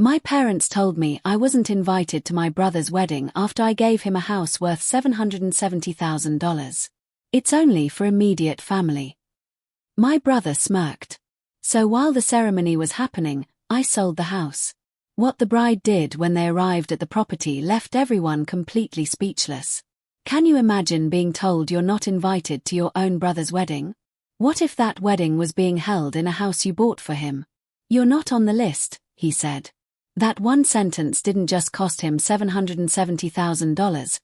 My parents told me I wasn't invited to my brother's wedding after I gave him a house worth $770,000. It's only for immediate family. My brother smirked. So while the ceremony was happening, I sold the house. What the bride did when they arrived at the property left everyone completely speechless. Can you imagine being told you're not invited to your own brother's wedding? What if that wedding was being held in a house you bought for him? You're not on the list, he said. That one sentence didn't just cost him $770,000.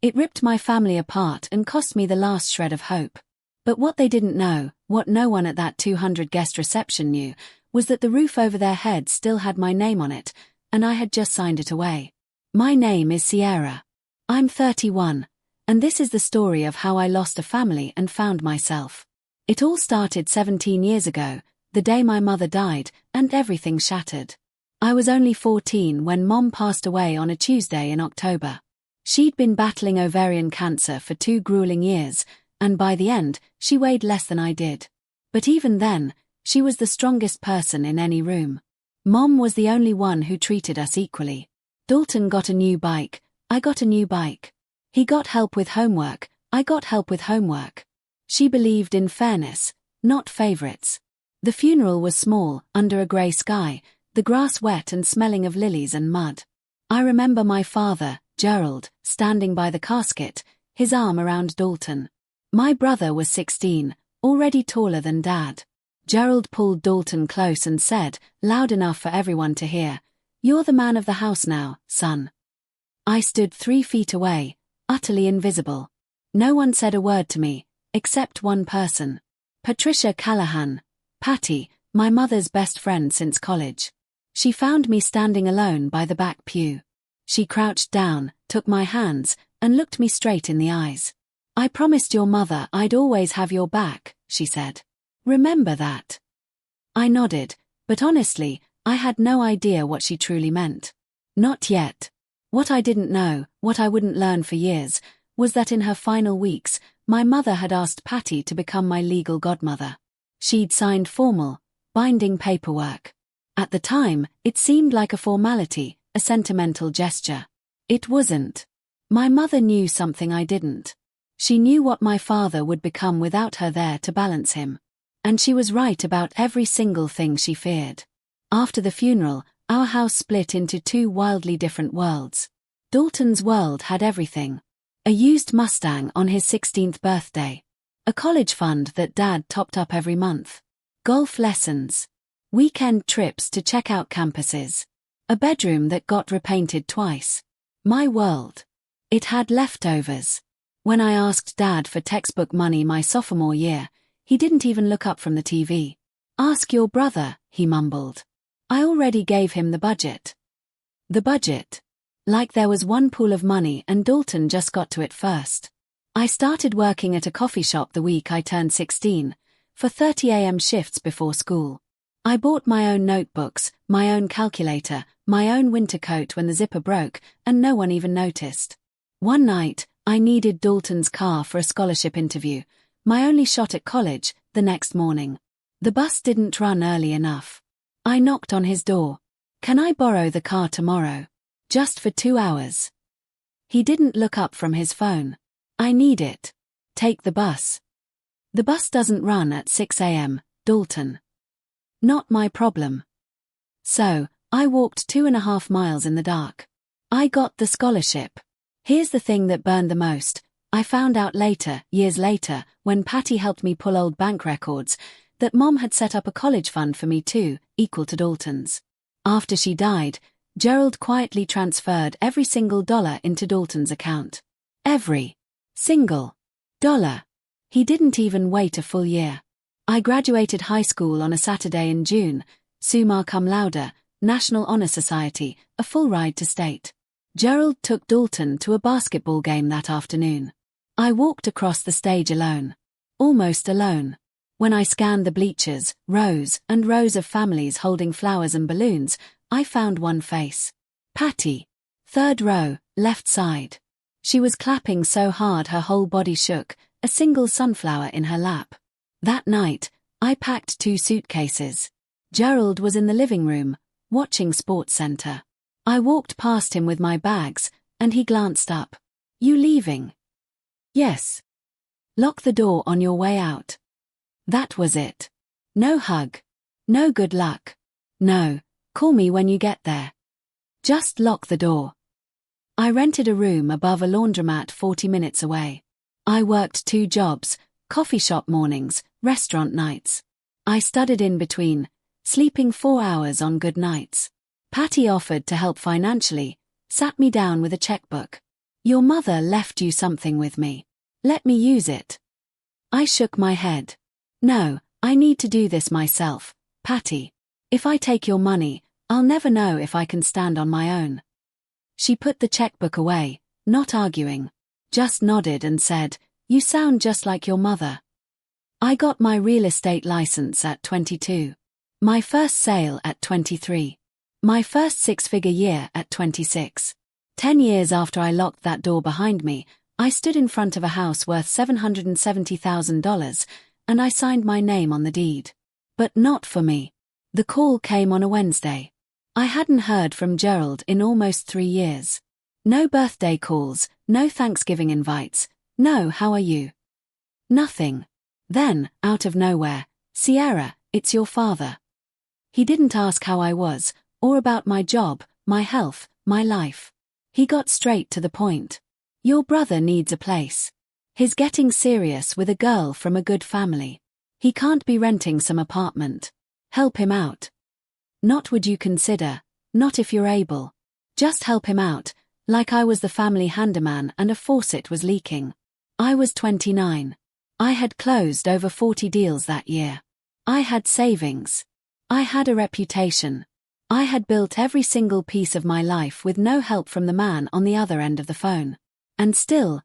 It ripped my family apart and cost me the last shred of hope. But what they didn't know, what no one at that 200-guest reception knew, was that the roof over their heads still had my name on it, and I had just signed it away. My name is Sierra. I'm 31, and this is the story of how I lost a family and found myself. It all started 17 years ago, the day my mother died, and everything shattered. I was only 14 when Mom passed away on a Tuesday in October. She'd been battling ovarian cancer for 2 grueling years, and by the end, she weighed less than I did. But even then, she was the strongest person in any room. Mom was the only one who treated us equally. Dalton got a new bike, I got a new bike. He got help with homework, I got help with homework. She believed in fairness, not favorites. The funeral was small, under a grey sky, the grass wet and smelling of lilies and mud. I remember my father, Gerald, standing by the casket, his arm around Dalton. My brother was 16, already taller than Dad. Gerald pulled Dalton close and said, loud enough for everyone to hear, "You're the man of the house now, son." I stood 3 feet away, utterly invisible. No one said a word to me, except one person. Patricia Callahan, Patty, my mother's best friend since college. She found me standing alone by the back pew. She crouched down, took my hands, and looked me straight in the eyes. "I promised your mother I'd always have your back," she said. "Remember that?" I nodded, but honestly, I had no idea what she truly meant. Not yet. What I didn't know, what I wouldn't learn for years, was that in her final weeks, my mother had asked Patty to become my legal godmother. She'd signed formal, binding paperwork. At the time, it seemed like a formality, a sentimental gesture. It wasn't. My mother knew something I didn't. She knew what my father would become without her there to balance him. And she was right about every single thing she feared. After the funeral, our house split into 2 wildly different worlds. Dalton's world had everything. A used Mustang on his 16th birthday. A college fund that Dad topped up every month. Golf lessons. Weekend trips to check out campuses. A bedroom that got repainted twice. My world. It had leftovers. When I asked Dad for textbook money my sophomore year, he didn't even look up from the TV. "Ask your brother," he mumbled. I already gave him the budget. The budget. Like there was one pool of money and Dalton just got to it first. I started working at a coffee shop the week I turned 16, for 30 a.m. shifts before school. I bought my own notebooks, my own calculator, my own winter coat when the zipper broke, and no one even noticed. One night, I needed Dalton's car for a scholarship interview, my only shot at college, the next morning. The bus didn't run early enough. I knocked on his door. "Can I borrow the car tomorrow? Just for 2 hours?" He didn't look up from his phone. "I need it. Take the bus." "The bus doesn't run at 6 a.m., Dalton." Not my problem. So, I walked 2.5 miles in the dark. I got the scholarship. Here's the thing that burned the most. I found out later, years later, when Patty helped me pull old bank records, that Mom had set up a college fund for me too, equal to Dalton's. After she died, Gerald quietly transferred every single dollar into Dalton's account. Every single dollar. He didn't even wait a full year. I graduated high school on a Saturday in June, summa cum laude, National Honor Society, a full ride to state. Gerald took Dalton to a basketball game that afternoon. I walked across the stage alone. Almost alone. When I scanned the bleachers, rows and rows of families holding flowers and balloons, I found one face. Patty. 3rd row, left side. She was clapping so hard her whole body shook, a single sunflower in her lap. That night, I packed 2 suitcases. Gerald was in the living room, watching SportsCenter. I walked past him with my bags, and he glanced up. You leaving? Yes. Lock the door on your way out. That was it. No hug. No good luck. No, call me when you get there. Just lock the door. I rented a room above a laundromat 40 minutes away. I worked 2 jobs, coffee shop mornings, restaurant nights. I studied in between, sleeping 4 hours on good nights. Patty offered to help financially, sat me down with a checkbook. Your mother left you something with me. Let me use it. I shook my head. No, I need to do this myself, Patty. If I take your money, I'll never know if I can stand on my own. She put the checkbook away, not arguing. Just nodded and said, You sound just like your mother. I got my real estate license at 22. My first sale at 23. My first 6-figure year at 26. 10 years after I locked that door behind me, I stood in front of a house worth $770,000, and I signed my name on the deed. But not for me. The call came on a Wednesday. I hadn't heard from Gerald in almost 3 years. No birthday calls, no Thanksgiving invites, no how are you? Nothing. Then, out of nowhere, Sierra, it's your father. He didn't ask how I was, or about my job, my health, my life. He got straight to the point. Your brother needs a place. He's getting serious with a girl from a good family. He can't be renting some apartment. Help him out. Not would you consider, not if you're able. Just help him out, like I was the family handyman and a faucet was leaking. I was 29. I had closed over 40 deals that year. I had savings. I had a reputation. I had built every single piece of my life with no help from the man on the other end of the phone. And still,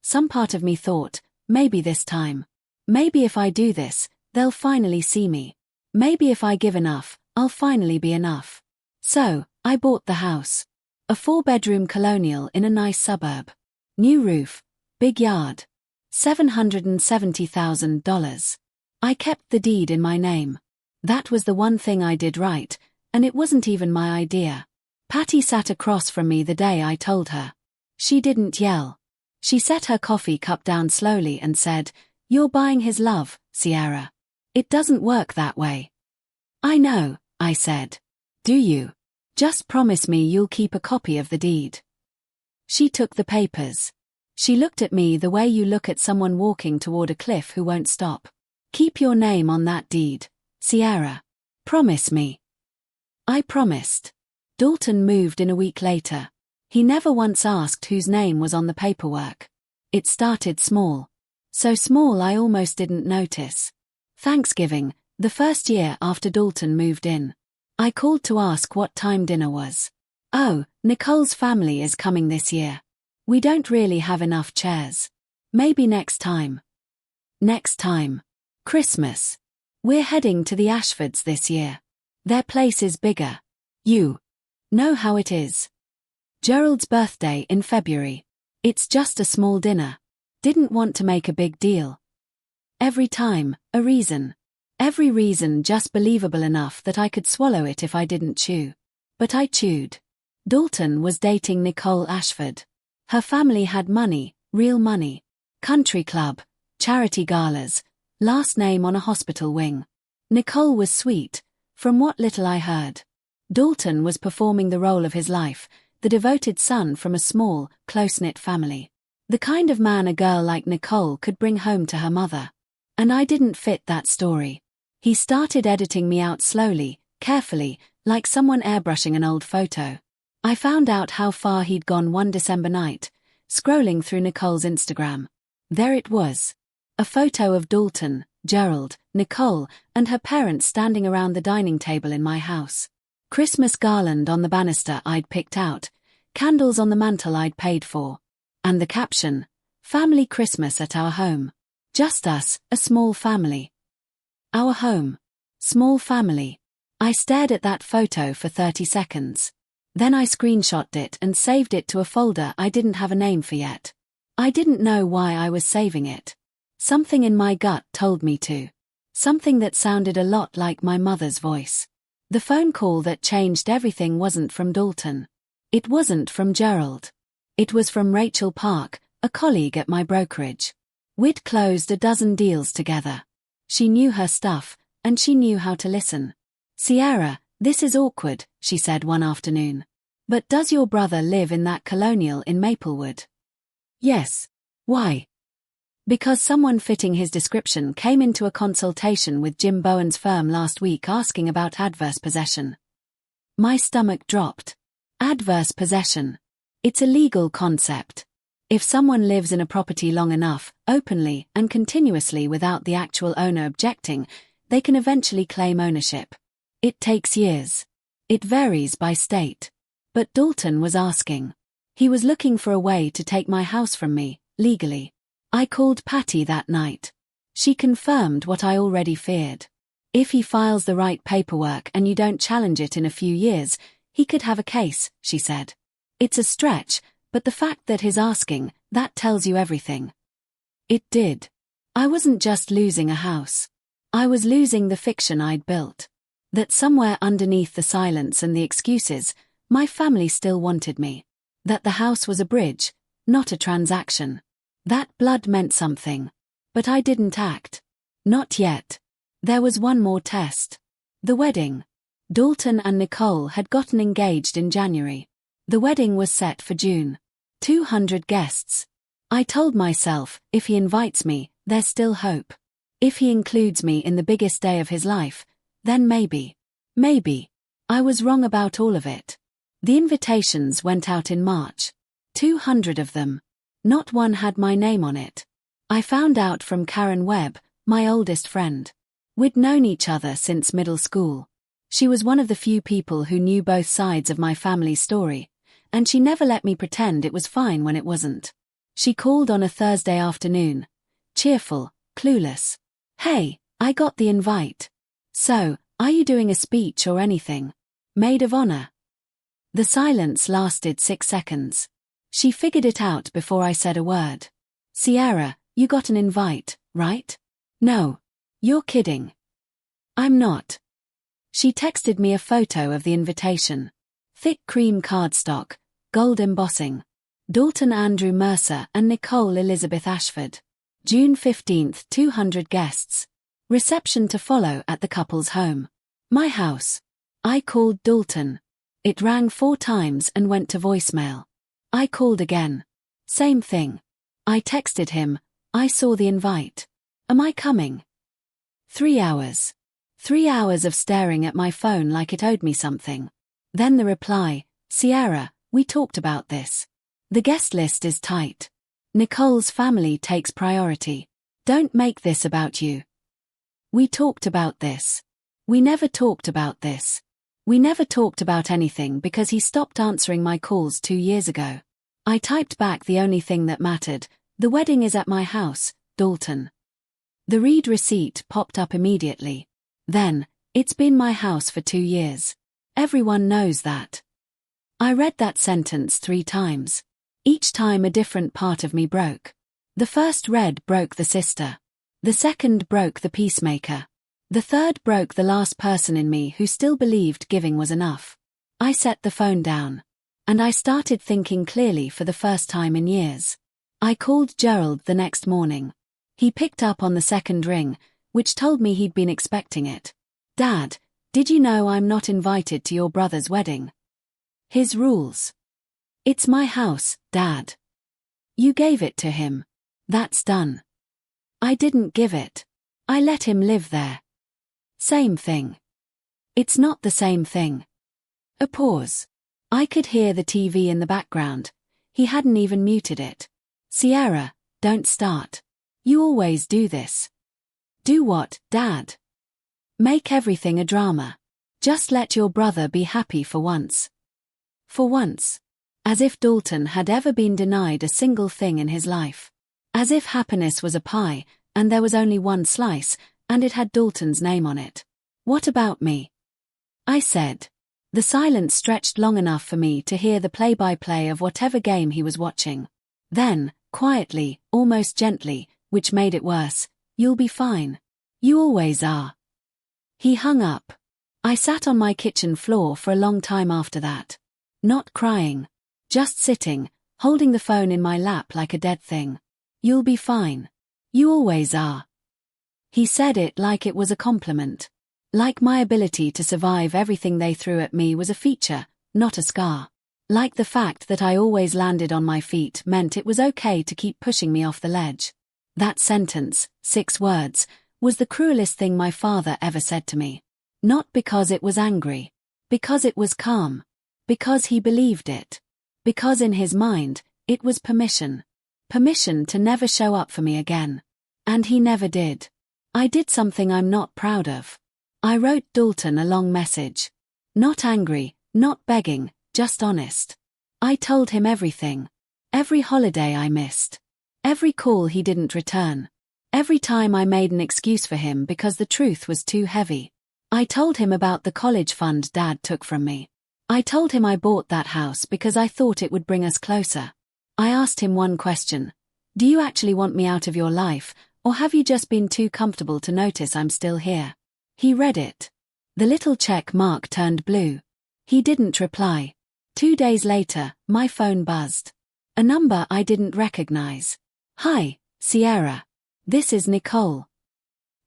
some part of me thought, maybe this time. Maybe if I do this, they'll finally see me. Maybe if I give enough, I'll finally be enough. So, I bought the house. A 4-bedroom colonial in a nice suburb. New roof, big yard. $770,000. I kept the deed in my name. That was the one thing I did right, and it wasn't even my idea. Patty sat across from me the day I told her. She didn't yell. She set her coffee cup down slowly and said, You're buying his love, Sierra. It doesn't work that way. I know, I said. Do you? Just promise me you'll keep a copy of the deed. She took the papers. She looked at me the way you look at someone walking toward a cliff who won't stop. Keep your name on that deed, Sierra. Promise me. I promised. Dalton moved in a week later. He never once asked whose name was on the paperwork. It started small. So small I almost didn't notice. Thanksgiving, the first year after Dalton moved in. I called to ask what time dinner was. Oh, Nicole's family is coming this year. We don't really have enough chairs. Maybe next time. Next time. Christmas. We're heading to the Ashfords this year. Their place is bigger. You know how it is. Gerald's birthday in February. It's just a small dinner. Didn't want to make a big deal. Every time, a reason. Every reason just believable enough that I could swallow it if I didn't chew. But I chewed. Dalton was dating Nicole Ashford. Her family had money, real money. Country club, charity galas, last name on a hospital wing. Nicole was sweet, from what little I heard. Dalton was performing the role of his life, the devoted son from a small, close-knit family. The kind of man a girl like Nicole could bring home to her mother. And I didn't fit that story. He started editing me out slowly, carefully, like someone airbrushing an old photo. I found out how far he'd gone one December night, scrolling through Nicole's Instagram. There it was. A photo of Dalton, Gerald, Nicole, and her parents standing around the dining table in my house. Christmas garland on the banister I'd picked out, candles on the mantel I'd paid for. And the caption, Family Christmas at our home. Just us, a small family. Our home. Small family. I stared at that photo for 30 seconds. Then I screenshotted it and saved it to a folder I didn't have a name for yet. I didn't know why I was saving it. Something in my gut told me to. Something that sounded a lot like my mother's voice. The phone call that changed everything wasn't from Dalton. It wasn't from Gerald. It was from Rachel Park, a colleague at my brokerage. We'd closed a dozen deals together. She knew her stuff, and she knew how to listen. "Sierra, this is awkward," she said one afternoon. "But does your brother live in that colonial in Maplewood?" "Yes." "Why?" "Because someone fitting his description came into a consultation with Jim Bowen's firm last week asking about adverse possession." My stomach dropped. Adverse possession. It's a legal concept. If someone lives in a property long enough, openly and continuously without the actual owner objecting, they can eventually claim ownership. It takes years. It varies by state. But Dalton was asking. He was looking for a way to take my house from me, legally. I called Patty that night. She confirmed what I already feared. If he files the right paperwork and you don't challenge it in a few years, he could have a case, she said. It's a stretch, but the fact that he's asking, that tells you everything. It did. I wasn't just losing a house. I was losing the fiction I'd built. That somewhere underneath the silence and the excuses, my family still wanted me. That the house was a bridge, not a transaction. That blood meant something. But I didn't act. Not yet. There was one more test. The wedding. Dalton and Nicole had gotten engaged in January. The wedding was set for June. 200 guests. I told myself, if he invites me, there's still hope. If he includes me in the biggest day of his life, then maybe. Maybe. I was wrong about all of it. The invitations went out in March. 200 of them. Not one had my name on it. I found out from Karen Webb, my oldest friend. We'd known each other since middle school. She was one of the few people who knew both sides of my family's story, and she never let me pretend it was fine when it wasn't. She called on a Thursday afternoon. Cheerful, clueless. "Hey, I got the invite. So, are you doing a speech or anything? Maid of honor?" The silence lasted 6 seconds. She figured it out before I said a word. "Sierra, you got an invite, right?" "No. You're kidding." "I'm not." She texted me a photo of the invitation. Thick cream cardstock, gold embossing. Dalton Andrew Mercer and Nicole Elizabeth Ashford. June 15th, 200 guests. Reception to follow at the couple's home. My house. I called Dalton. It rang 4 times and went to voicemail. I called again. Same thing. I texted him, "I saw the invite. Am I coming?" 3 hours. 3 hours of staring at my phone like it owed me something. Then the reply, "Sierra, we talked about this. The guest list is tight. Nicole's family takes priority. Don't make this about you. We talked about this. We never talked about this. We never talked about anything because he stopped answering my calls 2 years ago." I typed back the only thing that mattered. "The wedding is at my house, Dalton." The read receipt popped up immediately. Then, "It's been my house for 2 years. Everyone knows that." I read that sentence 3 times. Each time a different part of me broke. The first read broke the sister. The second broke the peacemaker. The third broke the last person in me who still believed giving was enough. I set the phone down. And I started thinking clearly for the first time in years. I called Gerald the next morning. He picked up on the second ring, which told me he'd been expecting it. "Dad, did you know I'm not invited to your brother's wedding?" "His rules." "It's my house, Dad. You gave it to him. That's done." "I didn't give it. I let him live there." "Same thing." "It's not the same thing." A pause. I could hear the TV in the background. He hadn't even muted it. "Sierra, don't start. You always do this." "Do what, Dad?" "Make everything a drama. Just let your brother be happy for once." For once. As if Dalton had ever been denied a single thing in his life. As if happiness was a pie, and there was only one slice, and it had Dalton's name on it. "What about me?" I said. The silence stretched long enough for me to hear the play-by-play of whatever game he was watching. Then, quietly, almost gently, which made it worse, "You'll be fine. You always are." He hung up. I sat on my kitchen floor for a long time after that. Not crying. Just sitting, holding the phone in my lap like a dead thing. You'll be fine. You always are. He said it like it was a compliment. Like my ability to survive everything they threw at me was a feature, not a scar. Like the fact that I always landed on my feet meant it was okay to keep pushing me off the ledge. That sentence, 6 words, was the cruelest thing my father ever said to me. Not because it was angry. Because it was calm. Because he believed it. Because in his mind, it was permission. Permission to never show up for me again. And he never did. I did something I'm not proud of. I wrote Dalton a long message. Not angry, not begging, just honest. I told him everything. Every holiday I missed. Every call he didn't return. Every time I made an excuse for him because the truth was too heavy. I told him about the college fund Dad took from me. I told him I bought that house because I thought it would bring us closer. I asked him one question. Do you actually want me out of your life, or have you just been too comfortable to notice I'm still here? He read it. The little check mark turned blue. He didn't reply. 2 days later, my phone buzzed. A number I didn't recognize. Hi, Sierra. This is Nicole.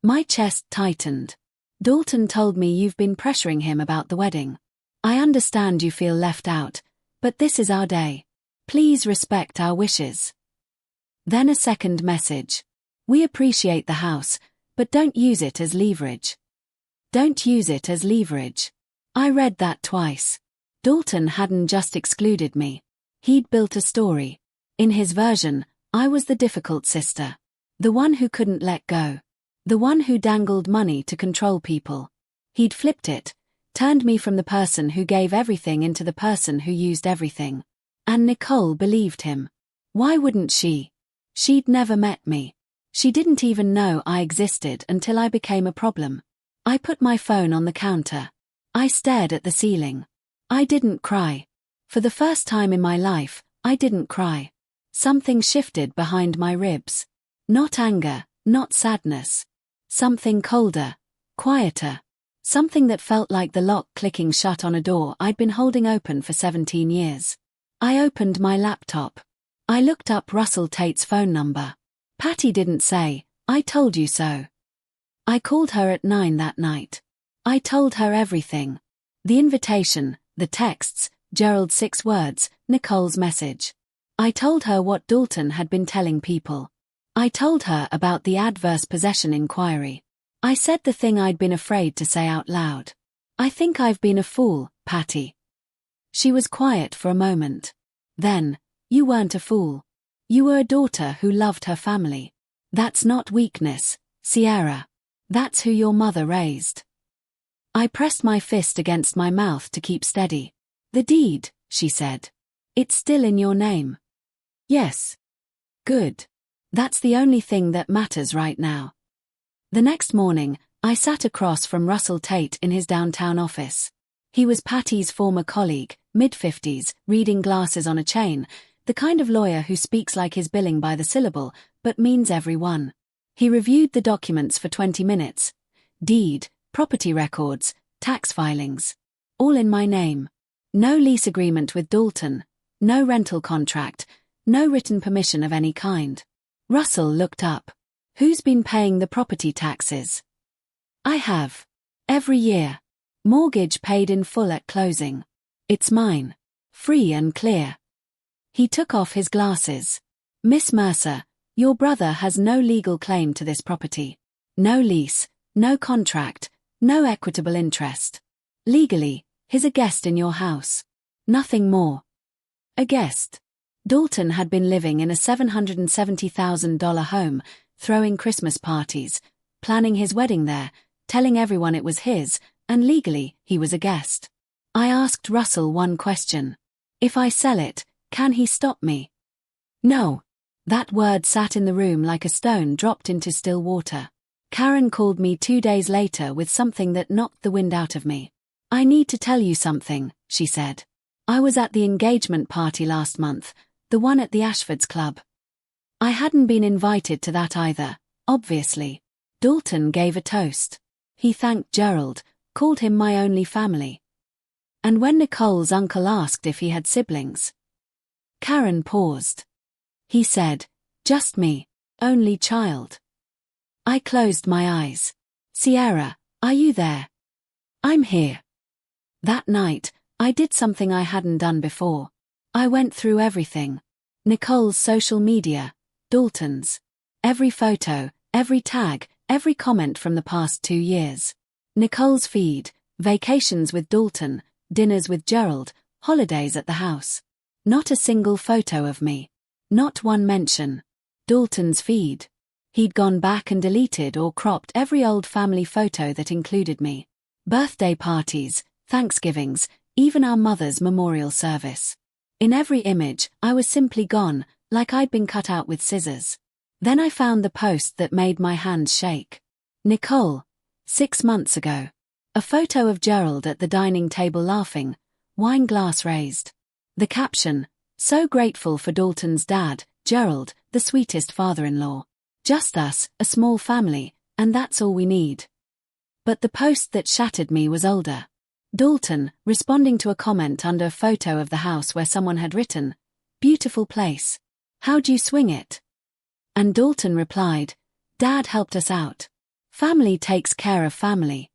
My chest tightened. Dalton told me you've been pressuring him about the wedding. I understand you feel left out, but this is our day. Please respect our wishes. Then a second message. We appreciate the house, but don't use it as leverage. Don't use it as leverage. I read that twice. Dalton hadn't just excluded me. He'd built a story. In his version, I was the difficult sister. The one who couldn't let go. The one who dangled money to control people. He'd flipped it, turned me from the person who gave everything into the person who used everything. And Nicole believed him. Why wouldn't she? She'd never met me. She didn't even know I existed until I became a problem. I put my phone on the counter. I stared at the ceiling. I didn't cry. For the first time in my life, I didn't cry. Something shifted behind my ribs. Not anger, not sadness. Something colder, quieter. Something that felt like the lock clicking shut on a door I'd been holding open for 17 years. I opened my laptop. I looked up Russell Tate's phone number. Patty didn't say, I told you so. I called her at 9 that night. I told her everything. The invitation, the texts, Gerald's 6 words, Nicole's message. I told her what Dalton had been telling people. I told her about the adverse possession inquiry. I said the thing I'd been afraid to say out loud. I think I've been a fool, Patty. She was quiet for a moment. Then, you weren't a fool. You were a daughter who loved her family. That's not weakness, Sierra. That's who your mother raised. I pressed my fist against my mouth to keep steady. The deed, she said. It's still in your name. Yes. Good. That's the only thing that matters right now. The next morning, I sat across from Russell Tate in his downtown office. He was Patty's former colleague, mid-50s, reading glasses on a chain, the kind of lawyer who speaks like his billing by the syllable, but means every one. He reviewed the documents for 20 minutes. Deed, property records, tax filings. All in my name. No lease agreement with Dalton. No rental contract. No written permission of any kind. Russell looked up. Who's been paying the property taxes? I have. Every year. Mortgage paid in full at closing. It's mine. Free and clear. He took off his glasses. Miss Mercer, your brother has no legal claim to this property. No lease, no contract, no equitable interest. Legally, he's a guest in your house. Nothing more. A guest. Dalton had been living in a $770,000 home, throwing Christmas parties, planning his wedding there, telling everyone it was his, and legally, he was a guest. I asked Russell one question. If I sell it, can he stop me? No. That word sat in the room like a stone dropped into still water. Karen called me 2 days later with something that knocked the wind out of me. I need to tell you something, she said. I was at the engagement party last month, the one at the Ashfords Club. I hadn't been invited to that either, obviously. Dalton gave a toast. He thanked Gerald, called him my only family. And when Nicole's uncle asked if he had siblings, Karen paused. He said, "Just me, only child." I closed my eyes. "Sierra, are you there?" "I'm here." That night, I did something I hadn't done before. I went through everything. Nicole's social media, Dalton's. Every photo, every tag, every comment from the past 2 years. Nicole's feed, vacations with Dalton, dinners with Gerald, holidays at the house. Not a single photo of me. Not one mention. Dalton's feed. He'd gone back and deleted or cropped every old family photo that included me. Birthday parties, Thanksgivings, even our mother's memorial service. In every image, I was simply gone, like I'd been cut out with scissors. Then I found the post that made my hands shake. Nicole, 6 months ago. A photo of Gerald at the dining table laughing, wine glass raised. The caption, "So grateful for Dalton's dad, Gerald, the sweetest father-in-law. Just us, a small family, and that's all we need." But the post that shattered me was older. Dalton, responding to a comment under a photo of the house where someone had written, "Beautiful place. How'd you swing it?" And Dalton replied, "Dad helped us out. Family takes care of family."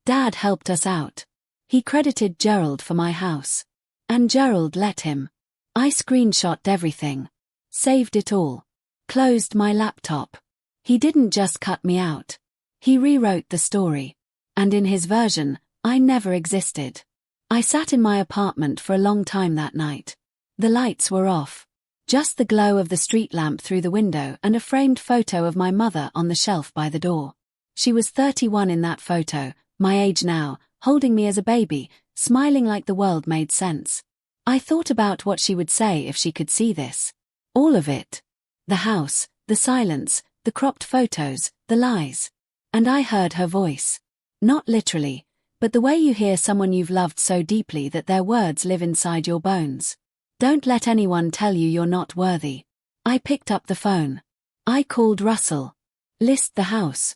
Dad helped us out. He credited Gerald for my house. And Gerald let him. I screenshot everything. Saved it all. Closed my laptop. He didn't just cut me out. He rewrote the story. And in his version, I never existed. I sat in my apartment for a long time that night. The lights were off. Just the glow of the street lamp through the window and a framed photo of my mother on the shelf by the door. She was 31 in that photo, my age now, holding me as a baby, smiling like the world made sense. I thought about what she would say if she could see this. All of it. The house, the silence, the cropped photos, the lies. And I heard her voice. Not literally, but the way you hear someone you've loved so deeply that their words live inside your bones. "Don't let anyone tell you you're not worthy." I picked up the phone. I called Russell. "List the house."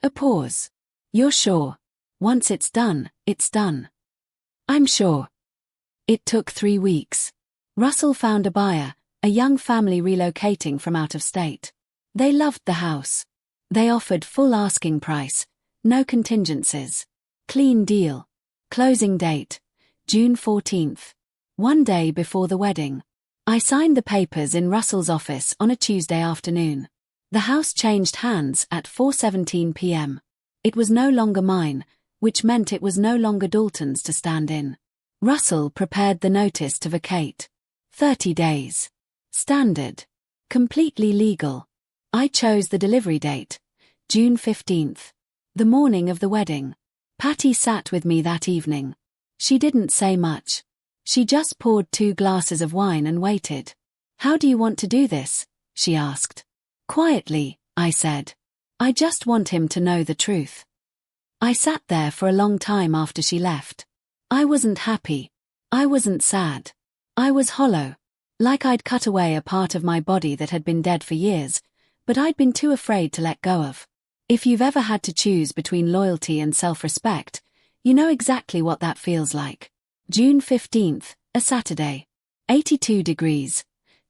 A pause. "You're sure? Once it's done, it's done." "I'm sure." It took 3 weeks. Russell found a buyer, a young family relocating from out of state. They loved the house. They offered full asking price, no contingencies. Clean deal. Closing date, June 14th. 1 day before the wedding. I signed the papers in Russell's office on a Tuesday afternoon. The house changed hands at 4:17 p.m. It was no longer mine, which meant it was no longer Dalton's to stand in. Russell prepared the notice to vacate. 30 days. Standard. Completely legal. I chose the delivery date, June 15th. The morning of the wedding. Patty sat with me that evening. She didn't say much. She just poured 2 glasses of wine and waited. "How do you want to do this?" she asked. "Quietly," I said. "I just want him to know the truth." I sat there for a long time after she left. I wasn't happy. I wasn't sad. I was hollow. Like I'd cut away a part of my body that had been dead for years, but I'd been too afraid to let go of. If you've ever had to choose between loyalty and self-respect, you know exactly what that feels like. June 15th, a Saturday. 82 degrees.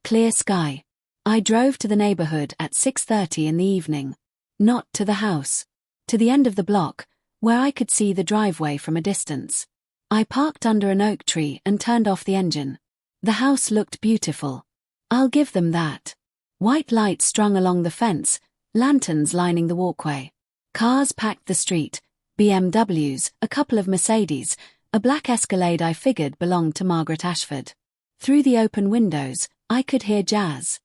Clear sky. I drove to the neighborhood at 6:30 in the evening. Not to the house. To the end of the block, where I could see the driveway from a distance. I parked under an oak tree and turned off the engine. The house looked beautiful. I'll give them that. White lights strung along the fence, lanterns lining the walkway. Cars packed the street, BMWs, a couple of Mercedes, a black Escalade I figured belonged to Margaret Ashford. Through the open windows, I could hear jazz.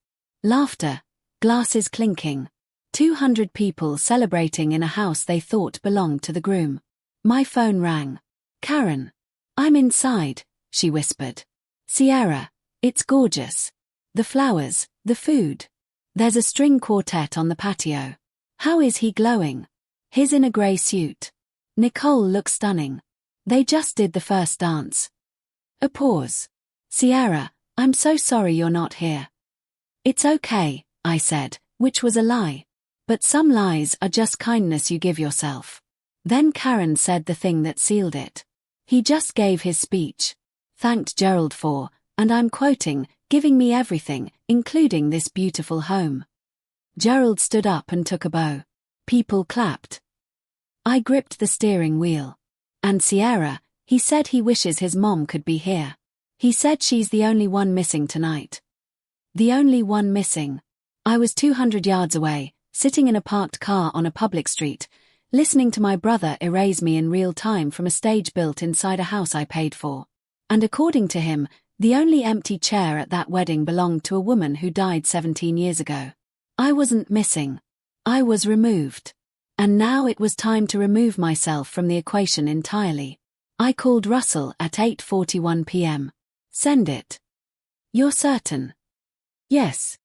Laughter, glasses clinking. 200 people celebrating in a house they thought belonged to the groom. My phone rang. "Karen. I'm inside," she whispered. "Sierra, it's gorgeous. The flowers, the food. There's a string quartet on the patio. How is he glowing? He's in a grey suit. Nicole looks stunning. They just did the first dance." A pause. "Sierra, I'm so sorry you're not here." "It's okay," I said, which was a lie. But some lies are just kindness you give yourself. Then Karen said the thing that sealed it. He just gave his speech. Thanked Gerald for, and I'm quoting, giving me everything, including this beautiful home. Gerald stood up and took a bow. People clapped. I gripped the steering wheel. And Sierra, he said he wishes his mom could be here. He said she's the only one missing tonight. The only one missing. I was 200 yards away, sitting in a parked car on a public street, listening to my brother erase me in real time from a stage built inside a house I paid for. And according to him, the only empty chair at that wedding belonged to a woman who died 17 years ago. I wasn't missing. I was removed. And now it was time to remove myself from the equation entirely. I called Russell at 8:41 p.m. Send it. You're certain? Yes.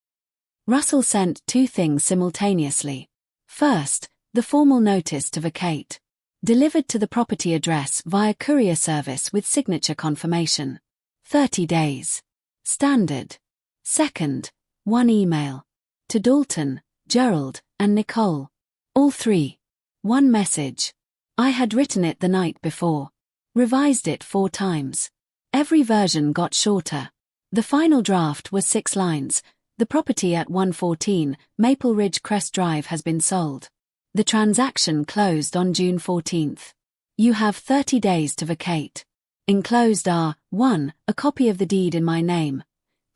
Russell sent two things simultaneously. First, the formal notice to vacate. Delivered to the property address via courier service with signature confirmation. 30 days. Standard. Second, one email. To Dalton, Gerald, and Nicole. All three. One message. I had written it the night before. Revised it 4 times. Every version got shorter. The final draft was 6 lines. The property at 114 Maple Ridge Crest Drive has been sold. The transaction closed on June 14th. You have 30 days to vacate. Enclosed are 1. A copy of the deed in my name.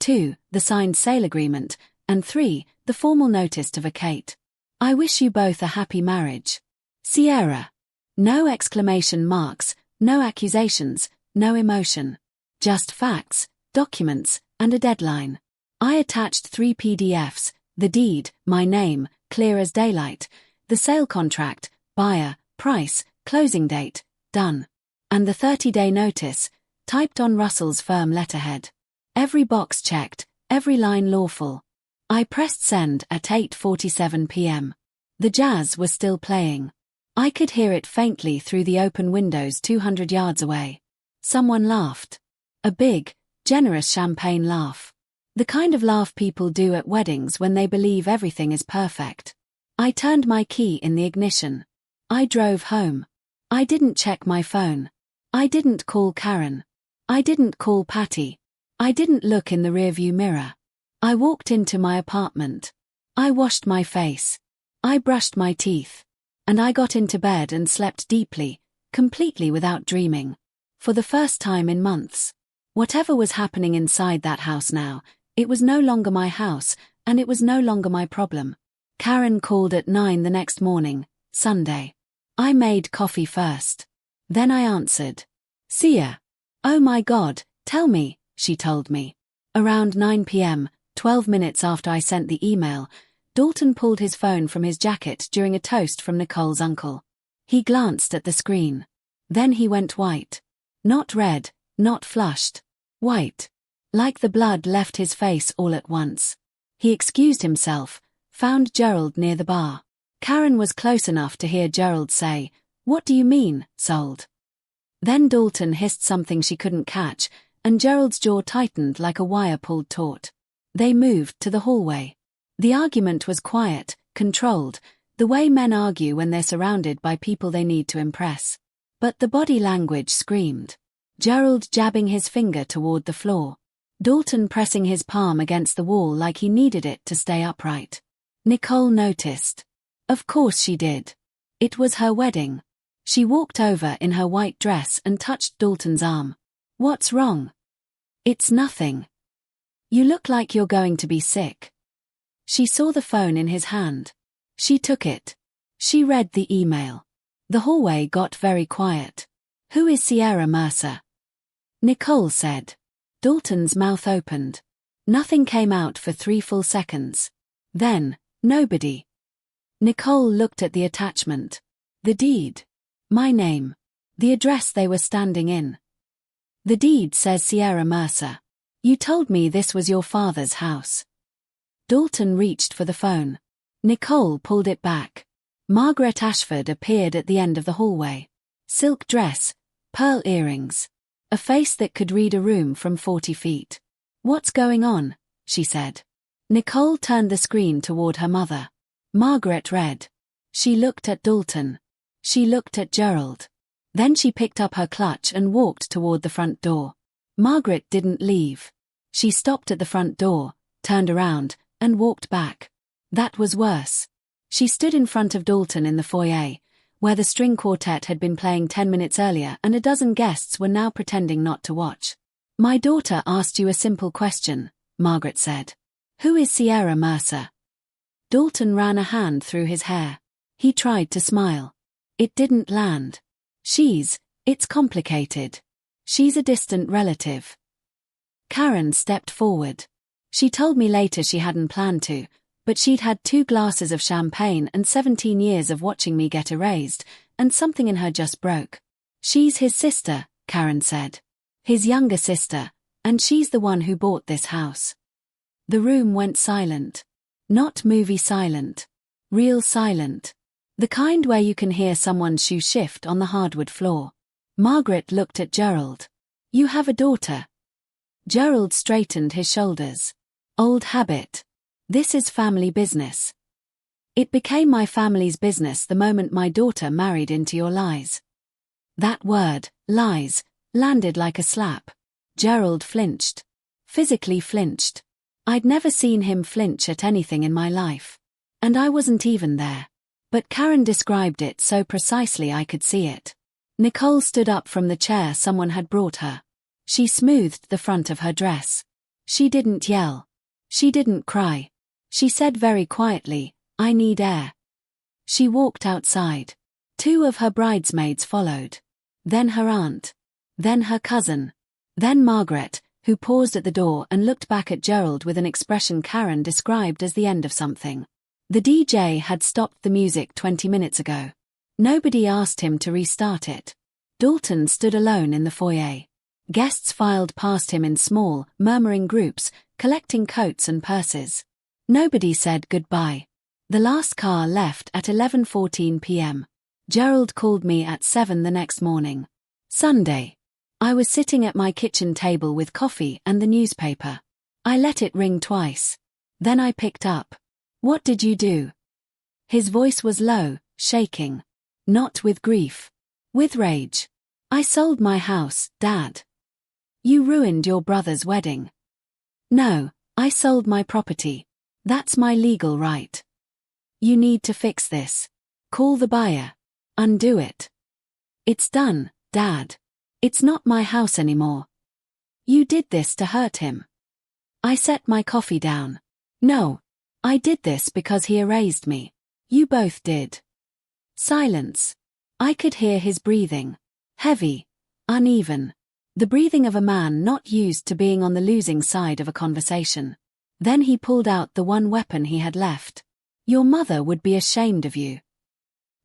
2. The signed sale agreement. And 3. The formal notice to vacate. I wish you both a happy marriage. Sierra. No exclamation marks, no accusations, no emotion. Just facts, documents, and a deadline. I attached 3 PDFs, the deed, my name, clear as daylight, the sale contract, buyer, price, closing date, done. And the 30-day notice, typed on Russell's firm letterhead. Every box checked, every line lawful. I pressed send at 8:47 p.m. The jazz was still playing. I could hear it faintly through the open windows 200 yards away. Someone laughed. A big, generous champagne laugh. The kind of laugh people do at weddings when they believe everything is perfect. I turned my key in the ignition. I drove home. I didn't check my phone. I didn't call Karen. I didn't call Patty. I didn't look in the rearview mirror. I walked into my apartment. I washed my face. I brushed my teeth. And I got into bed and slept deeply, completely without dreaming. For the first time in months. Whatever was happening inside that house now, it was no longer my house, and it was no longer my problem. Karen called at 9 the next morning, Sunday. I made coffee first. Then I answered. Sia. Oh my God, tell me, she told me. Around 9 p.m., 12 minutes after I sent the email, Dalton pulled his phone from his jacket during a toast from Nicole's uncle. He glanced at the screen. Then he went white. Not red, not flushed. White. Like the blood left his face all at once. He excused himself, found Gerald near the bar. Karen was close enough to hear Gerald say, "What do you mean, sold?" Then Dalton hissed something she couldn't catch, and Gerald's jaw tightened like a wire pulled taut. They moved to the hallway. The argument was quiet, controlled, the way men argue when they're surrounded by people they need to impress. But the body language screamed. Gerald jabbing his finger toward the floor. Dalton pressing his palm against the wall like he needed it to stay upright. Nicole noticed. Of course she did. It was her wedding. She walked over in her white dress and touched Dalton's arm. What's wrong? It's nothing. You look like you're going to be sick. She saw the phone in his hand. She took it. She read the email. The hallway got very quiet. Who is Sierra Mercer? Nicole said. Dalton's mouth opened. Nothing came out for 3 full seconds. Then, nobody. Nicole looked at the attachment. The deed. My name. The address they were standing in. The deed says Sierra Mercer. You told me this was your father's house. Dalton reached for the phone. Nicole pulled it back. Margaret Ashford appeared at the end of the hallway. Silk dress, pearl earrings. A face that could read a room from 40 feet. What's going on? She said. Nicole turned the screen toward her mother. Margaret read. She looked at Dalton. She looked at Gerald. Then she picked up her clutch and walked toward the front door. Margaret didn't leave. She stopped at the front door, turned around, and walked back. That was worse. She stood in front of Dalton in the foyer, where the string quartet had been playing 10 minutes earlier and a dozen guests were now pretending not to watch. "My daughter asked you a simple question," Margaret said. "Who is Sierra Mercer?" Dalton ran a hand through his hair. He tried to smile. It didn't land. It's complicated. She's a distant relative." Karen stepped forward. "She told me later she hadn't planned to, but she'd had 2 glasses of champagne and 17 years of watching me get erased, and something in her just broke." "She's his sister," Karen said. "His younger sister, and she's the one who bought this house." The room went silent. Not movie silent. Real silent. The kind where you can hear someone's shoe shift on the hardwood floor. Margaret looked at Gerald. "You have a daughter?" Gerald straightened his shoulders. "Old habit. This is family business. It became my family's business the moment my daughter married into your lies." That word, lies, landed like a slap. Gerald flinched. Physically flinched. I'd never seen him flinch at anything in my life. And I wasn't even there. But Karen described it so precisely I could see it. Nicole stood up from the chair someone had brought her. She smoothed the front of her dress. She didn't yell. She didn't cry. She said very quietly, "I need air." She walked outside. 2 of her bridesmaids followed. Then her aunt. Then her cousin. Then Margaret, who paused at the door and looked back at Gerald with an expression Karen described as the end of something. The DJ had stopped the music 20 minutes ago. Nobody asked him to restart it. Dalton stood alone in the foyer. Guests filed past him in small, murmuring groups, collecting coats and purses. Nobody said goodbye. The last car left at 11:14 p.m. Gerald called me at 7 the next morning. Sunday. I was sitting at my kitchen table with coffee and the newspaper. I let it ring twice. Then I picked up. "What did you do?" His voice was low, shaking. Not with grief. With rage. "I sold my house, Dad." "You ruined your brother's wedding." "No, I sold my property. That's my legal right." "You need to fix this. Call the buyer. Undo it." "It's done, Dad. It's not my house anymore." "You did this to hurt him." I set my coffee down. "No. I did this because he erased me. You both did." Silence. I could hear his breathing. Heavy. Uneven. The breathing of a man not used to being on the losing side of a conversation. Then he pulled out the one weapon he had left. "Your mother would be ashamed of you."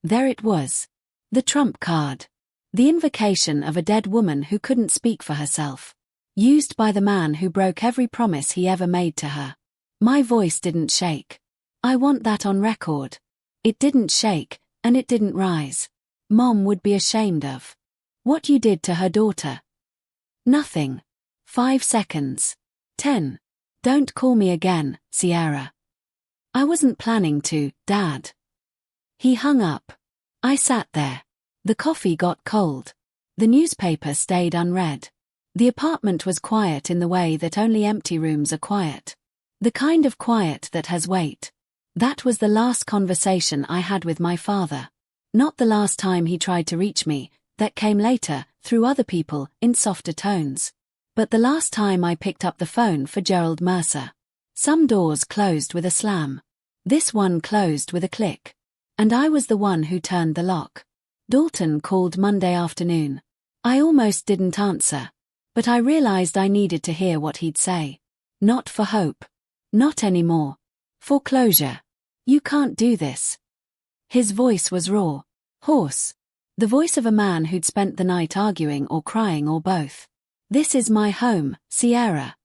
There it was. The trump card. The invocation of a dead woman who couldn't speak for herself. Used by the man who broke every promise he ever made to her. My voice didn't shake. I want that on record. It didn't shake, and it didn't rise. Mom would be ashamed of what you did to her daughter. Nothing. 5 seconds. 10. "Don't call me again, Sierra." "I wasn't planning to, Dad." He hung up. I sat there. The coffee got cold. The newspaper stayed unread. The apartment was quiet in the way that only empty rooms are quiet. The kind of quiet that has weight. That was the last conversation I had with my father. Not the last time he tried to reach me, that came later, through other people, in softer tones. But the last time I picked up the phone for Gerald Mercer. Some doors closed with a slam. This one closed with a click. And I was the one who turned the lock. Dalton called Monday afternoon. I almost didn't answer. But I realized I needed to hear what he'd say. Not for hope. Not anymore. For closure. "You can't do this." His voice was raw. Hoarse. The voice of a man who'd spent the night arguing or crying or both. "This is my home, Sierra."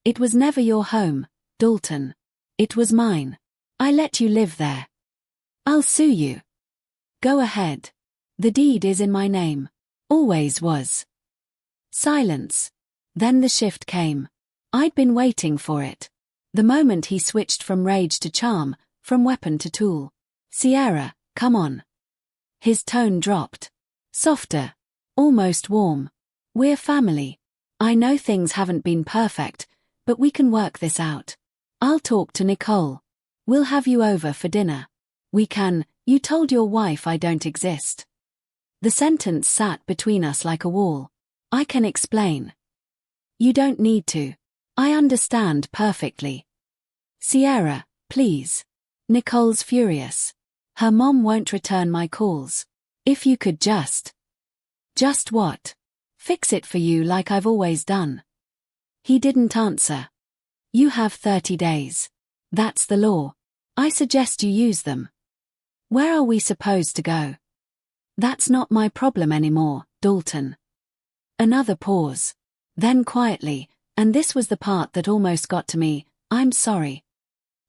"It was never your home, Dalton. It was mine. I let you live there. I'll sue you." "Go ahead. The deed is in my name. Always was." Silence. Then the shift came. I'd been waiting for it. The moment he switched from rage to charm, from weapon to tool. "Sierra, come on." His tone dropped. Softer. Almost warm. We're family. I know things haven't been perfect, but we can work this out. I'll talk to Nicole. We'll have you over for dinner. You told your wife I don't exist. The sentence sat between us like a wall. I can explain. You don't need to. I understand perfectly. Sierra, please. Nicole's furious. Her mom won't return my calls. If you could just. Just what? Fix it for you like I've always done. He didn't answer. You have 30 days. That's the law. I suggest you use them. Where are we supposed to go? That's not my problem anymore, Dalton. Another pause. Then quietly, and this was the part that almost got to me, I'm sorry.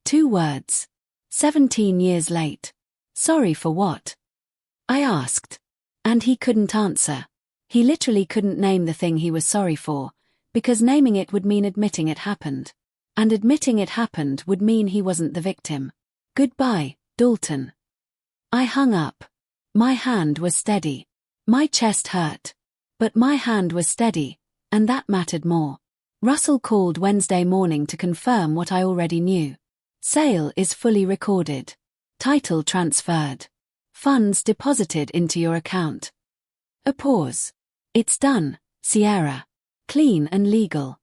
2 words. 17 years late. Sorry for what? I asked. And he couldn't answer. He literally couldn't name the thing he was sorry for, because naming it would mean admitting it happened. And admitting it happened would mean he wasn't the victim. Goodbye, Dalton. I hung up. My hand was steady. My chest hurt. But my hand was steady, and that mattered more. Russell called Wednesday morning to confirm what I already knew. Sale is fully recorded. Title transferred. Funds deposited into your account. A pause. It's done, Sierra. Clean and legal.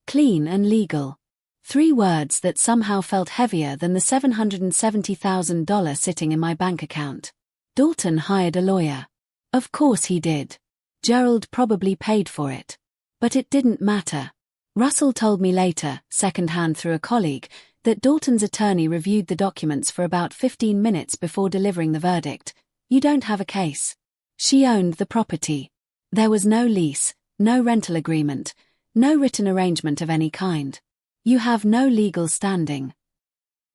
Clean and legal. 3 words that somehow felt heavier than the $770,000 sitting in my bank account. Dalton hired a lawyer. Of course he did. Gerald probably paid for it. But it didn't matter. Russell told me later, secondhand through a colleague, that Dalton's attorney reviewed the documents for about 15 minutes before delivering the verdict. You don't have a case. She owned the property. There was no lease, no rental agreement, no written arrangement of any kind. You have no legal standing.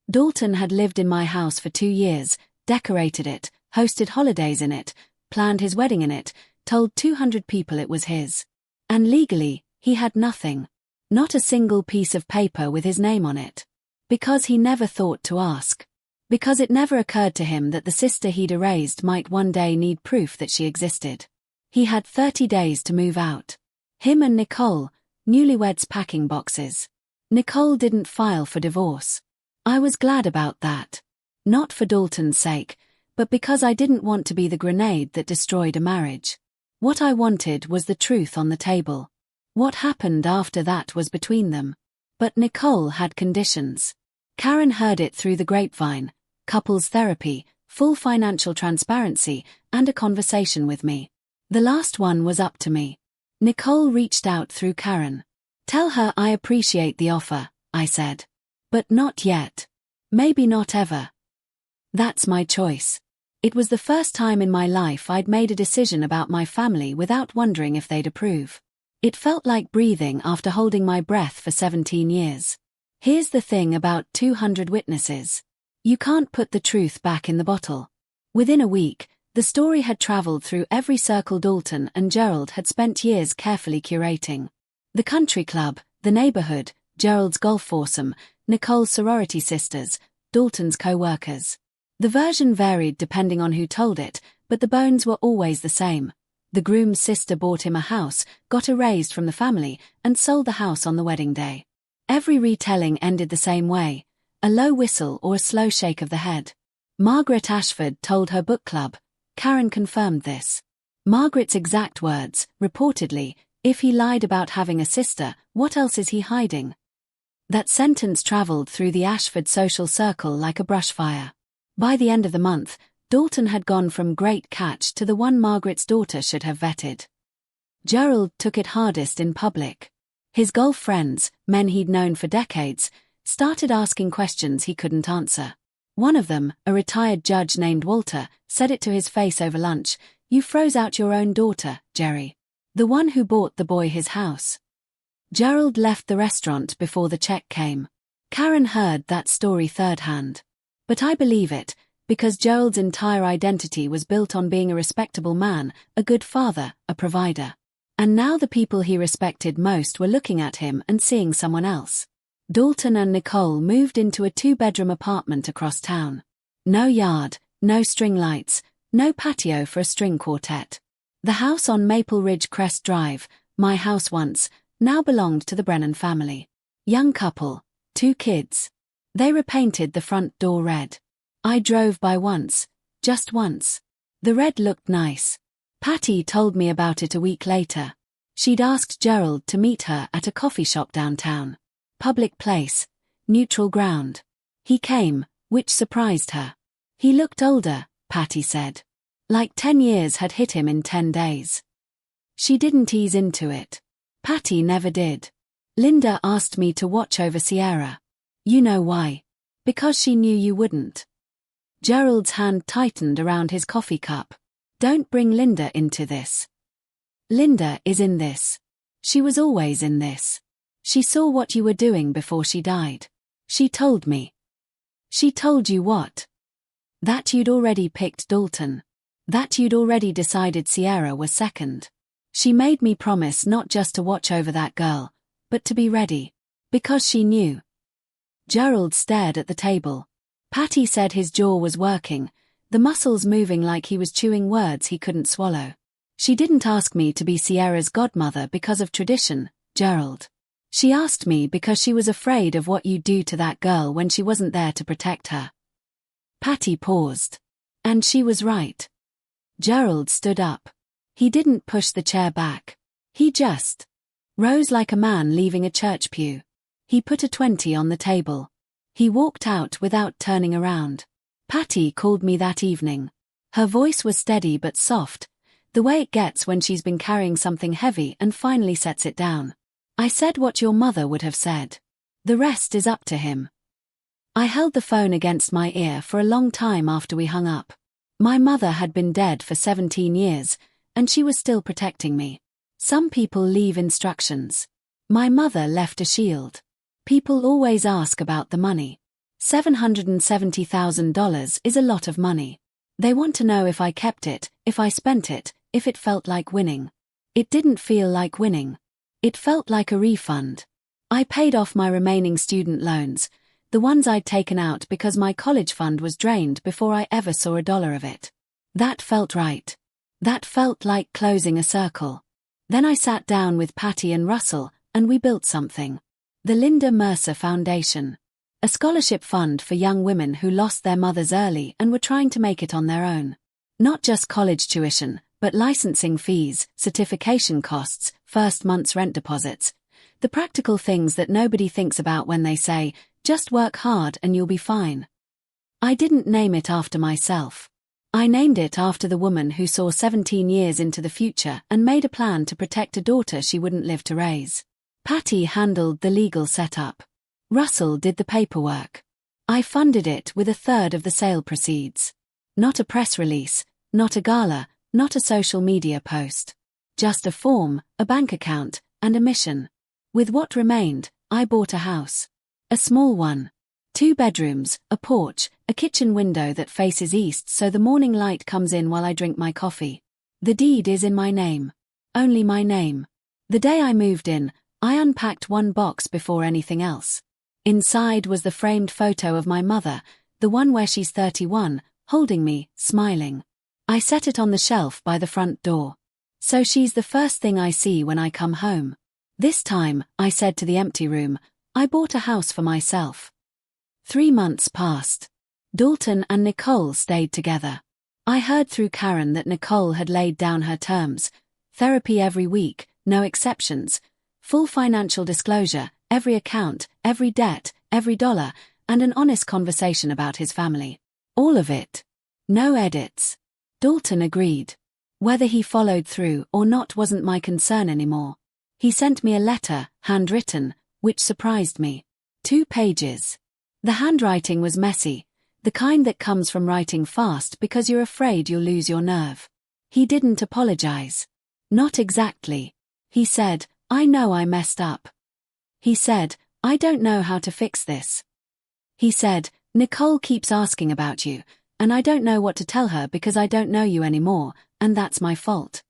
Dalton had lived in my house for 2 years, decorated it, hosted holidays in it, planned his wedding in it, told 200 people it was his. And legally, he had nothing. Not a single piece of paper with his name on it. Because he never thought to ask. Because it never occurred to him that the sister he'd erased might one day need proof that she existed. He had 30 days to move out. Him and Nicole, newlyweds packing boxes. Nicole didn't file for divorce. I was glad about that. Not for Dalton's sake, but because I didn't want to be the grenade that destroyed a marriage. What I wanted was the truth on the table. What happened after that was between them. But Nicole had conditions. Karen heard it through the grapevine, couples therapy, full financial transparency, and a conversation with me. The last one was up to me. Nicole reached out through Karen. Tell her I appreciate the offer, I said. But not yet. Maybe not ever. That's my choice. It was the first time in my life I'd made a decision about my family without wondering if they'd approve. It felt like breathing after holding my breath for 17 years. Here's the thing about 200 witnesses. You can't put the truth back in the bottle. Within a week, the story had traveled through every circle Dalton and Gerald had spent years carefully curating. The country club, the neighborhood, Gerald's golf foursome, Nicole's sorority sisters, Dalton's co-workers. The version varied depending on who told it, but the bones were always the same. The groom's sister bought him a house, got erased from the family, and sold the house on the wedding day. Every retelling ended the same way, a low whistle or a slow shake of the head. Margaret Ashford told her book club. Karen confirmed this. Margaret's exact words, reportedly, if he lied about having a sister, what else is he hiding? That sentence traveled through the Ashford social circle like a brushfire. By the end of the month, Dalton had gone from great catch to the one Margaret's daughter should have vetted. Gerald took it hardest in public. His golf friends, men he'd known for decades, started asking questions he couldn't answer. One of them, a retired judge named Walter, said it to his face over lunch, "You froze out your own daughter, Jerry. The one who bought the boy his house." Gerald left the restaurant before the check came. Karen heard that story third-hand. But I believe it, because Gerald's entire identity was built on being a respectable man, a good father, a provider. And now the people he respected most were looking at him and seeing someone else. Dalton and Nicole moved into a 2-bedroom apartment across town. No yard, no string lights, No patio for a string quartet. The house on Maple Ridge Crest Drive, my house once, now belonged to the Brennan family. Young couple, 2 kids. They repainted the front door red. I drove by once, just once. The red looked nice. Patty told me about it a week later. She'd asked Gerald to meet her at a coffee shop downtown. Public place, neutral ground. He came, which surprised her. He looked older, Patty said. Like 10 years had hit him in 10 days. She didn't ease into it. Patty never did. Linda asked me to watch over Sierra. You know why? Because she knew you wouldn't. Gerald's hand tightened around his coffee cup. Don't bring Linda into this. Linda is in this. She was always in this. She saw what you were doing before she died. She told me. She told you what? That you'd already picked Dalton. That you'd already decided Sierra was second. She made me promise not just to watch over that girl, but to be ready. Because she knew. Gerald stared at the table. Patty said his jaw was working, the muscles moving like he was chewing words he couldn't swallow. She didn't ask me to be Sierra's godmother because of tradition, Gerald. She asked me because she was afraid of what you'd do to that girl when she wasn't there to protect her. Patty paused. And she was right. Gerald stood up. He didn't push the chair back. He just rose like a man leaving a church pew. He put a 20 on the table. He walked out without turning around. Patty called me that evening. Her voice was steady but soft, the way it gets when she's been carrying something heavy and finally sets it down. I said what your mother would have said. The rest is up to him. I held the phone against my ear for a long time after we hung up. My mother had been dead for 17 years, and she was still protecting me. Some people leave instructions. My mother left a shield. People always ask about the money. $770,000 is a lot of money. They want to know if I kept it, if I spent it, if it felt like winning. It didn't feel like winning. It felt like a refund. I paid off my remaining student loans, the ones I'd taken out because my college fund was drained before I ever saw a dollar of it. That felt right. That felt like closing a circle. Then I sat down with Patty and Russell, and we built something. The Linda Mercer Foundation. A scholarship fund for young women who lost their mothers early and were trying to make it on their own. Not just college tuition, but licensing fees, certification costs, first month's rent deposits. The practical things that nobody thinks about when they say, just work hard and you'll be fine. I didn't name it after myself. I named it after the woman who saw 17 years into the future and made a plan to protect a daughter she wouldn't live to raise. Patty handled the legal setup. Russell did the paperwork. I funded it with 1/3 of the sale proceeds. Not a press release, not a gala, not a social media post. Just a form, a bank account, and a mission. With what remained, I bought a house. A small one. 2 bedrooms, a porch, a kitchen window that faces east so the morning light comes in while I drink my coffee. The deed is in my name. Only my name. The day I moved in, I unpacked one box before anything else. Inside was the framed photo of my mother, the one where she's 31, holding me, smiling. I set it on the shelf by the front door. So she's the first thing I see when I come home. This time, I said to the empty room, I bought a house for myself. 3 months passed. Dalton and Nicole stayed together. I heard through Karen that Nicole had laid down her terms. Therapy every week, no exceptions. Full financial disclosure, every account, every debt, every dollar, and an honest conversation about his family. All of it. No edits. Dalton agreed. Whether he followed through or not wasn't my concern anymore. He sent me a letter, handwritten, which surprised me. 2 pages. The handwriting was messy, the kind that comes from writing fast because you're afraid you'll lose your nerve. He didn't apologize. Not exactly. He said, I know I messed up. He said, I don't know how to fix this. He said, Nicole keeps asking about you, and I don't know what to tell her because I don't know you anymore, and that's my fault.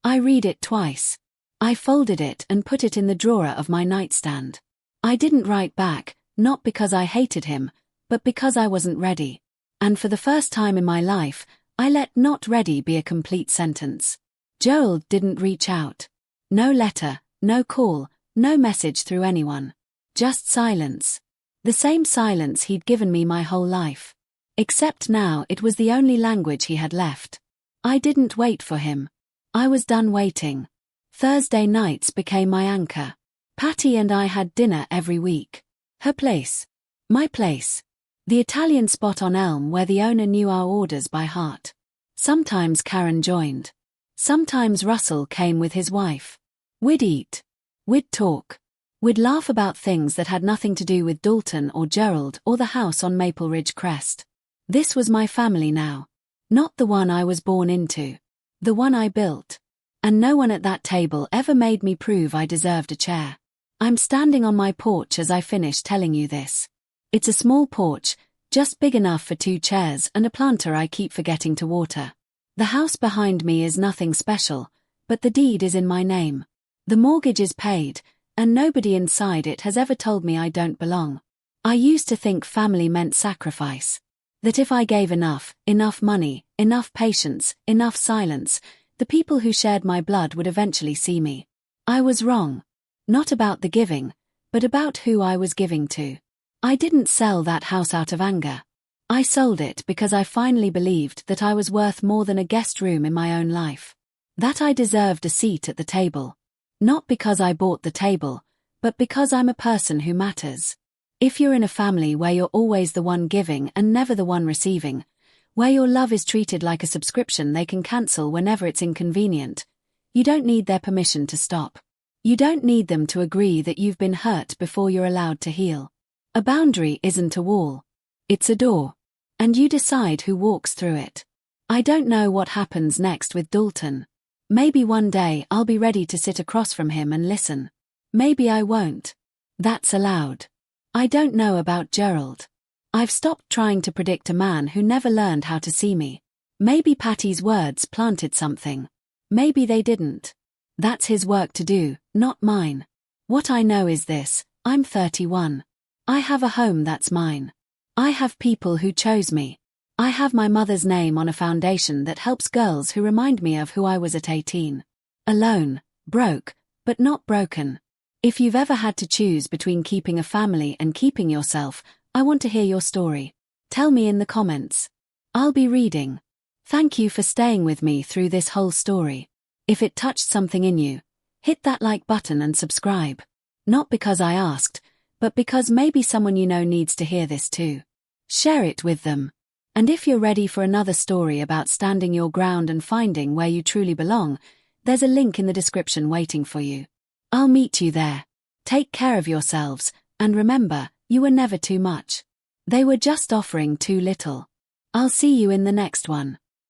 I read it twice. I folded it and put it in the drawer of my nightstand. I didn't write back, not because I hated him, but because I wasn't ready. And for the first time in my life, I let "not ready" be a complete sentence. Gerald didn't reach out. No letter, no call, no message through anyone. Just silence. The same silence he'd given me my whole life. Except now it was the only language he had left. I didn't wait for him. I was done waiting. Thursday nights became my anchor. Patty and I had dinner every week. Her place. My place. The Italian spot on Elm where the owner knew our orders by heart. Sometimes Karen joined. Sometimes Russell came with his wife. We'd eat. We'd talk. We'd laugh about things that had nothing to do with Dalton or Gerald or the house on Maple Ridge Crest. This was my family now. Not the one I was born into. The one I built. And no one at that table ever made me prove I deserved a chair. I'm standing on my porch as I finish telling you this. It's a small porch, just big enough for 2 chairs and a planter I keep forgetting to water. The house behind me is nothing special, but the deed is in my name. The mortgage is paid, and nobody inside it has ever told me I don't belong. I used to think family meant sacrifice. That if I gave enough money, enough patience, enough silence, the people who shared my blood would eventually see me. I was wrong. Not about the giving, but about who I was giving to. I didn't sell that house out of anger. I sold it because I finally believed that I was worth more than a guest room in my own life. That I deserved a seat at the table. Not because I bought the table, but because I'm a person who matters. If you're in a family where you're always the one giving and never the one receiving, where your love is treated like a subscription they can cancel whenever it's inconvenient, you don't need their permission to stop. You don't need them to agree that you've been hurt before you're allowed to heal. A boundary isn't a wall. It's a door. And you decide who walks through it. I don't know what happens next with Dalton. Maybe one day I'll be ready to sit across from him and listen. Maybe I won't. That's allowed. I don't know about Gerald. I've stopped trying to predict a man who never learned how to see me. Maybe Patty's words planted something. Maybe they didn't. That's his work to do, not mine. What I know is this: I'm 31. I have a home that's mine. I have people who chose me. I have my mother's name on a foundation that helps girls who remind me of who I was at 18. Alone, broke, but not broken. If you've ever had to choose between keeping a family and keeping yourself, I want to hear your story. Tell me in the comments. I'll be reading. Thank you for staying with me through this whole story. If it touched something in you, hit that like button and subscribe. Not because I asked, but because maybe someone you know needs to hear this too. Share it with them. And if you're ready for another story about standing your ground and finding where you truly belong, there's a link in the description waiting for you. I'll meet you there. Take care of yourselves, and remember, you were never too much. They were just offering too little. I'll see you in the next one.